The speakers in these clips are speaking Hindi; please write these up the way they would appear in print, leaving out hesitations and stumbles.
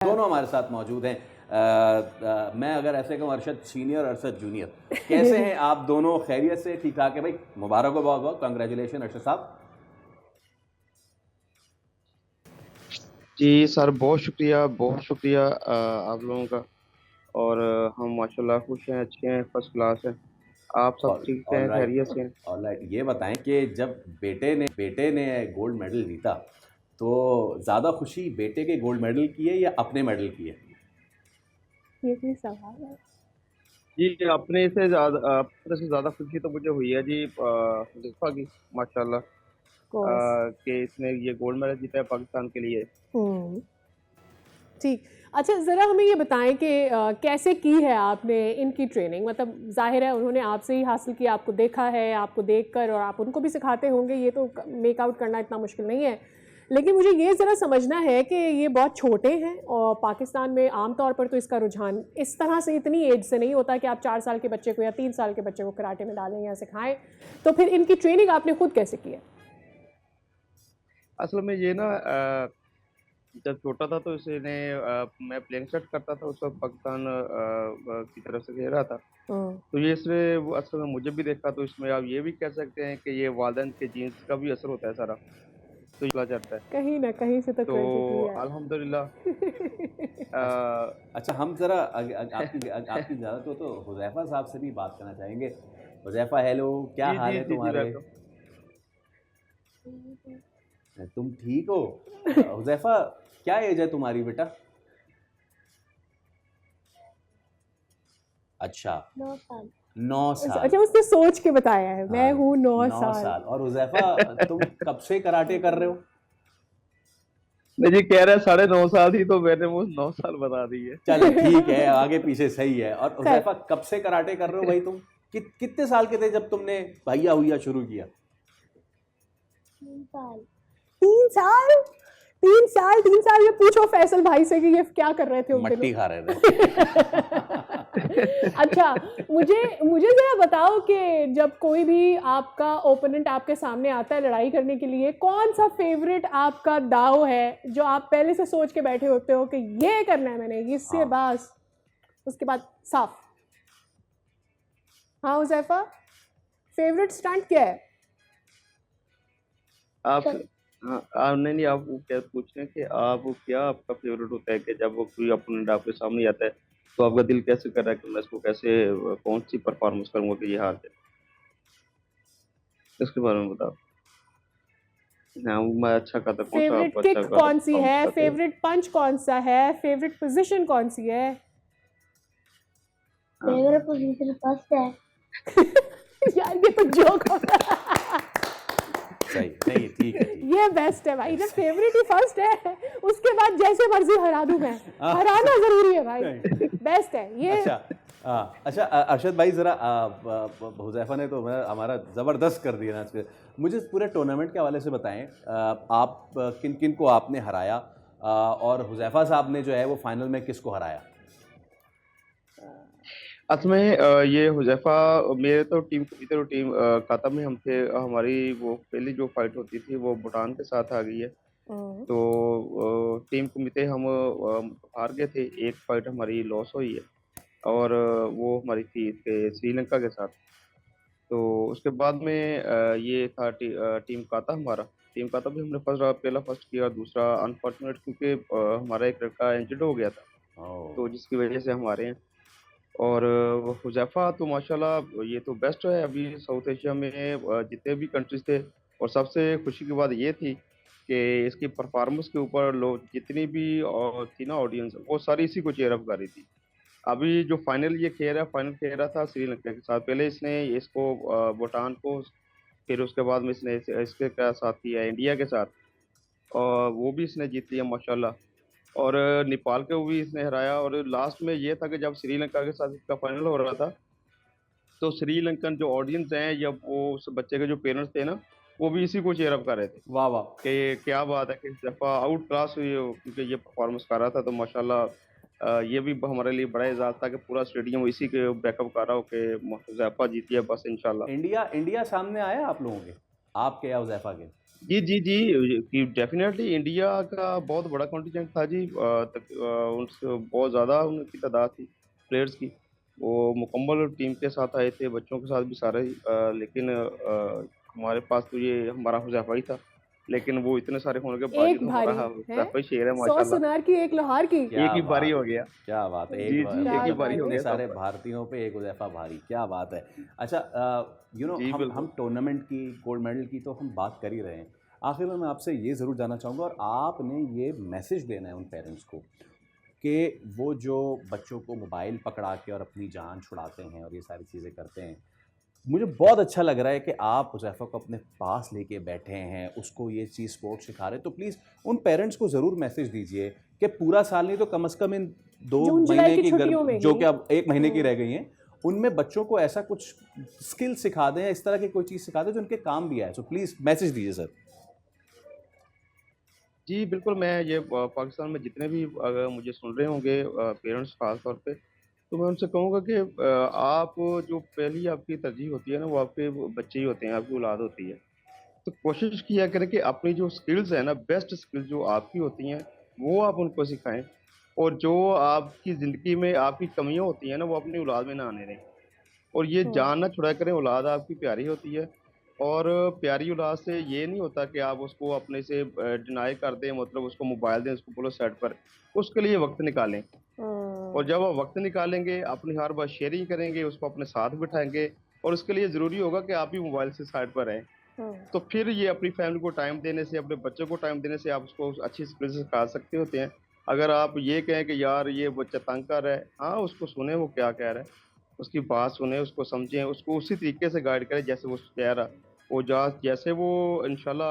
दोनों हमारे साथ मौजूद हैं। मैं अगर ऐसे कहूँ, अरशद सीनियर, अरशद जूनियर, कैसे हैं आप दोनों? खैरियत से? ठीक ठाक है भाई? मुबारक हो, बहुत बहुत कंग्रेचुलेशन अरशद साहब। जी सर, बहुत शुक्रिया, बहुत शुक्रिया आप लोगों का। और हम माशाल्लाह खुश हैं, अच्छे हैं, फर्स्ट क्लास हैं। आप सब ऑल ठीक ऑल हैं, राइट, खैरियत से हैं? All right. ये बताएं कि जब बेटे ने गोल्ड मेडल जीता, तो ज़्यादा खुशी बेटे के गोल्ड मेडल की है या अपने मेडल की है? ये कोई सवाल है? जी, अपने से ज़्यादा खुशी तो मुझे हुई है जी हुज़ैफ़ा की, माशाल्लाह, कोर्स। कि इसने ये गोल्ड मेडल जीता है पाकिस्तान के लिए। हम्म, ठीक। अच्छा, ज़रा हमें ये बताएं कि कैसे की है आपने इनकी ट्रेनिंग? मतलब जाहिर है उन्होंने आपसे ही हासिल की, आपको देखा है, आपको देखकर, और आप उनको भी सिखाते होंगे, ये तो मेक आउट करना इतना मुश्किल नहीं है। लेकिन मुझे ये ज़रा समझना है कि ये बहुत छोटे हैं, और पाकिस्तान में आम तौर पर तो इसका रुझान इस तरह से इतनी एज से नहीं होता कि आप 4 साल के बच्चे को या 3 साल के बच्चे को कराटे में डालें या सिखाएं। तो फिर इनकी ट्रेनिंग आपने खुद कैसे की है? असल में ये ना जब छोटा था तो मैं प्लेइंग स्टार्ट करता था, उस वक्त पाकिस्तान की तरफ से खेल रहा था। हम्म, तो ये इसने वो असल में मुझे भी देखा, तो इसमें आप ये भी कह सकते हैं कि ये वालिदैन के जीन्स का भी असर होता है सारा, तो ये चला जाता है। कहीं ना कहीं से तो तो क्रेडिट लिया अल्हम्दुलिल्लाह। अच्छा, अ, अच्छा, हम ज़रा आपकी इजाज़त हो तो हुज़ैफ़ा साहब से भी बात करना चाहेंगे। हुज़ैफ़ा, हेलो, क्या जी हाल जी है जी जी, तुम्हारे? वेलकम। तुम ठीक हो? हुज़ैफ़ा, क्या एज है तुम्हारी बेटा? अच्छा, 9 साल। 9 साल। अच्छा, उसने सोच के बताया है, मैं हाँ, हूँ 9 9 साल। साल। और हुज़ैफ़ा, तुम कब से कराटे कर रहे हो? नहीं जी, कह रहे हैं 9.5 साल थी, तो मैंने वो 9 साल बता दी है। चलो ठीक है, आगे पीछे सही है। और खैर, हुज़ैफ़ा, कब से कराटे कर रहे हो भाई तुम? कितने साल के थे जब तुमने भैया हुइया शुरू किया? 3 साल। 3 साल? 3 साल? 3 साल में पूछो फैसल भाई से कि ये क्या कर रहे थे उन दिनों। मट्टी खा रहे थे। अच्छा, मुझे मुझे जरा बताओ कि जब कोई भी आपका ओपोनेंट आपके सामने आता है लड़ाई करने के लिए, कौन सा फेवरेट आपका दाव है जो आप पहले से सोच के बैठे होते हो कि ये करना है मैंने, इससे हाँ, बस उसके बाद साफ। हाँ हुज़ैफ़ा, फेवरेट स्टंट क्या है? आप हाँ, नहीं नहीं, आप वो क्या पूछ रहे हैं कि आप क्या आपका फेवरेट होता है, कि जब वो कोई अपोनेंट आपके सामने आता है तो आपका दिल कैसे कर रहा है कि मैं इसको कैसे कौन सी परफॉर्मेंस करूंगा कि ये हार जाए, इसके बारे में बताओ। हाँ, वो मैं अच्छा करता, कौन सा फेवरेट आप अच्छा किक करता कौन सी परफॉर्मेंस है? करते हैं। फेवरेट पंच कौन सा है? फेवरेट पोजीशन कौन सी है? हाँ। फेवरेट पोजीशन फर्स्ट है। यार ये तो जोक हो रहा। सही। नहीं, ठीक है, ठीक ये बेस्ट है भाई, जब है। फेवरेट ही फर्स्ट है, उसके बाद जैसे मर्जी हरा दूं मैं। हाँ, हराना जरूरी है भाई। नहीं। बेस्ट है ये। अच्छा, अच्छा, अरशद भाई, ज़रा हुज़ैफ़ा ने तो हमारा ज़बरदस्त कर दिया ना आज के। मुझे इस पूरे टूर्नामेंट के हवाले से बताएं, आप किन किन को आपने हराया, और हुज़ैफ़ा साहब ने जो है वो फाइनल में किसको हराया? असल में ये हुजैफा, मेरे तो टीम इधर टीम काता में हम थे। हमारी वो पहली जो फाइट होती थी वो भूटान के साथ आ गई है। हम्म, तो टीम कमिते हम हार गए थे, एक फाइट हमारी लॉस हुई है। और वो हमारी थी श्रीलंका के साथ। तो उसके बाद में ये था टीम काता हमारा। टीम काता भी हमने पहला फर्स्ट किया, दूसरा अनफॉर्चुनेट क्योंकि हमारा एक लड़का इंजर्ड हो गया था, तो ओह, जिसकी वजह से हम हारे हैं। और हुज़ैफ़ा तो माशाल्लाह ये तो बेस्ट है अभी साउथ एशिया में, जितने भी कंट्रीज थे। और सबसे खुशी की बात ये थी कि इसकी परफॉर्मेंस के ऊपर लोग जितनी भी थी ना ऑडियंस, वो सारी इसी को चेयर अप कर रही थी। अभी जो फाइनल ये फाइनल खेल रहा था श्रीलंका के साथ, पहले इसने इसको भूटान को, फिर उसके बाद में इसने इसके के साथ किया इंडिया के साथ, और वो भी इसने जीत लिया माशाल्लाह। और नेपाल को भी इसने हराया। और लास्ट में ये था कि जब श्रीलंका के साथ इसका फाइनल हो रहा था, तो श्रीलंकन जो ऑडियंस हैं या वो उस बच्चे के जो पेरेंट्स थे ना, वो भी इसी को चेयर अप कर रहे थे वाह वाह। कि क्या बात है कि इस दफा आउट क्लास हुई हो, क्योंकि ये परफॉर्मेंस कर रहा था। तो माशाल्लाह ये भी हमारे लिए बड़ा एजाज था कि पूरा स्टेडियम इसी के बैकअप कर रहा हो कि जफा जीती है बस इंशाल्लाह। इंडिया इंडिया सामने आया आप लोगों के? आपके या हुज़ैफ़ा के? जी, जी, जी, कि डेफ़िनेटली इंडिया का बहुत बड़ा कॉन्टिजेंट था जी, उनसे बहुत ज़्यादा उनकी तादाद थी प्लेयर्स की। वो मुकम्मल टीम के साथ आए थे, बच्चों के साथ भी सारे ही, लेकिन हमारे पास तो ये हमारा हुज़ैफ़ा ही था। लेकिन वो इतने सारे होने के एक बावजूद हमारा भारी है, हुज़ैफ़ा ही शेर है 100 माशाल्लाह। सुनार की एक लोहार की। एक क्या ही बारी बात हो है! गया। क्या बात है! जी, जी, एक क्या ही बारी हो बात इतने गया है। सारे सब पर। भारतीयों पे एक हुज़ैफ़ा भारी, क्या बात है! अच्छा जी, हम बिल्कुल। टूर्नामेंट की, गोल्ड मेडल की तो हम बात कर ही रहे हैं। आखिर में मैं आपसे ये ज़रूर जानना चाहूँगा और आपने ये मैसेज देना है उन पेरेंट्स को कि वो जो बच्चों को मोबाइल पकड़ा के और अपनी जान छुड़ाते हैं और ये सारी चीज़ें करते हैं, मुझे बहुत अच्छा लग रहा है कि आप हुज़ैफ़ा को अपने पास लेके बैठे हैं, उसको ये चीज़ स्पोर्ट्स सिखा रहे हैं। तो प्लीज़ उन पेरेंट्स को ज़रूर मैसेज दीजिए कि पूरा साल नहीं तो कम से कम इन 2 जून जुलाई महीने की की छुट्टियों गर्म में जो ही। कि अब 1 महीने की हम्म। रह गई हैं, उनमें बच्चों को ऐसा कुछ स्किल सिखा दें या इस तरह की कोई चीज़ सिखा दें जो उनके काम भी आए। सो प्लीज़ मैसेज दीजिए सर। जी, बिल्कुल, मैं ये पाकिस्तान में जितने भी अगर मुझे सुन रहे होंगे पेरेंट्स ख़ास तौर पे, तो मैं उनसे कहूँगा कि आप जो पहली आपकी तरजीह होती है ना, वो आपके बच्चे ही होते हैं, आपकी औलाद होती है। तो कोशिश किया करें कि अपनी जो स्किल्स है ना, बेस्ट स्किल्स जो आपकी होती हैं, वो आप उनको सिखाएँ और जो आपकी ज़िंदगी में आपकी कमियाँ होती हैं ना, वो अपनी औलाद में ना आने दें। और ये हम्म। जान ना छुड़ाया करें, औलाद आपकी प्यारी होती है और प्यारी औलाद से ये नहीं होता कि आप उसको अपने से डिनाई कर दें, मतलब उसको मोबाइल दें, उसको बोलो साइड पर। उसके लिए वक़्त निकालें और जब आप वक़्त निकालेंगे, अपनी हर बात शेयरिंग करेंगे, उसको अपने साथ बिठाएँगे और उसके लिए ज़रूरी होगा कि आप भी मोबाइल से साइड पर रहें। हम्म। तो फिर ये अपनी फैमिली को टाइम देने से, अपने बच्चों को टाइम देने से आप उसको अच्छी स्किल सिखा सकते होते हैं। अगर आप ये कहें कि यार ये बच्चा तंग कर रहा है, हाँ, उसको सुनें वो क्या कह रहा है, उसकी बात सुनें, उसको समझें, उसको उसी तरीके से गाइड करें जैसे वो कह रहा। वो जैसे वो इंशाल्लाह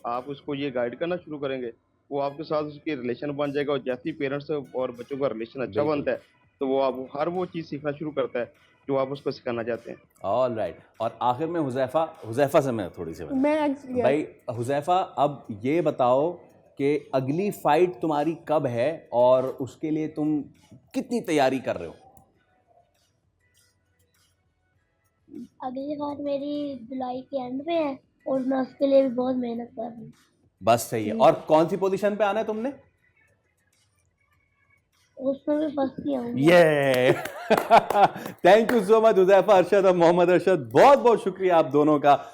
आप उसको ये गाइड करना शुरू करेंगे, वो आपके साथ उसकी रिलेशन बन जाएगा और जैसे ही पेरेंट्स और बच्चों का रिलेशन अच्छा बिल्कुल। बनता है, तो वो आप हर वो चीज़ सीखना शुरू करता है, जो आप उसको सिखाना चाहते हैं। ऑलराइट और आखिर में हुज़ैफ़ा से मैं थोड़ी-सी बात मैं यस। भाई हुज़ैफ़ा अब ये बताओ कि अगली फ़ाइट तुम्हारी कब है और उसके लिए तुम कितनी तैयारी कर रहे हो? अगली बार मेरी जुलाई के एंड में है और मैं उसके लिए भी बहुत मेहनत कर रही हूँ। बस सही है ठीक और है। कौन-सी पोज़ीशन पे आना है तुमने? उसमें भी फर्स्ट ही आऊँगा। ये thank you so much Huzaifa Arshad और मोहम्मद अरशद बहुत-बहुत शुक्रिया आप दोनों का।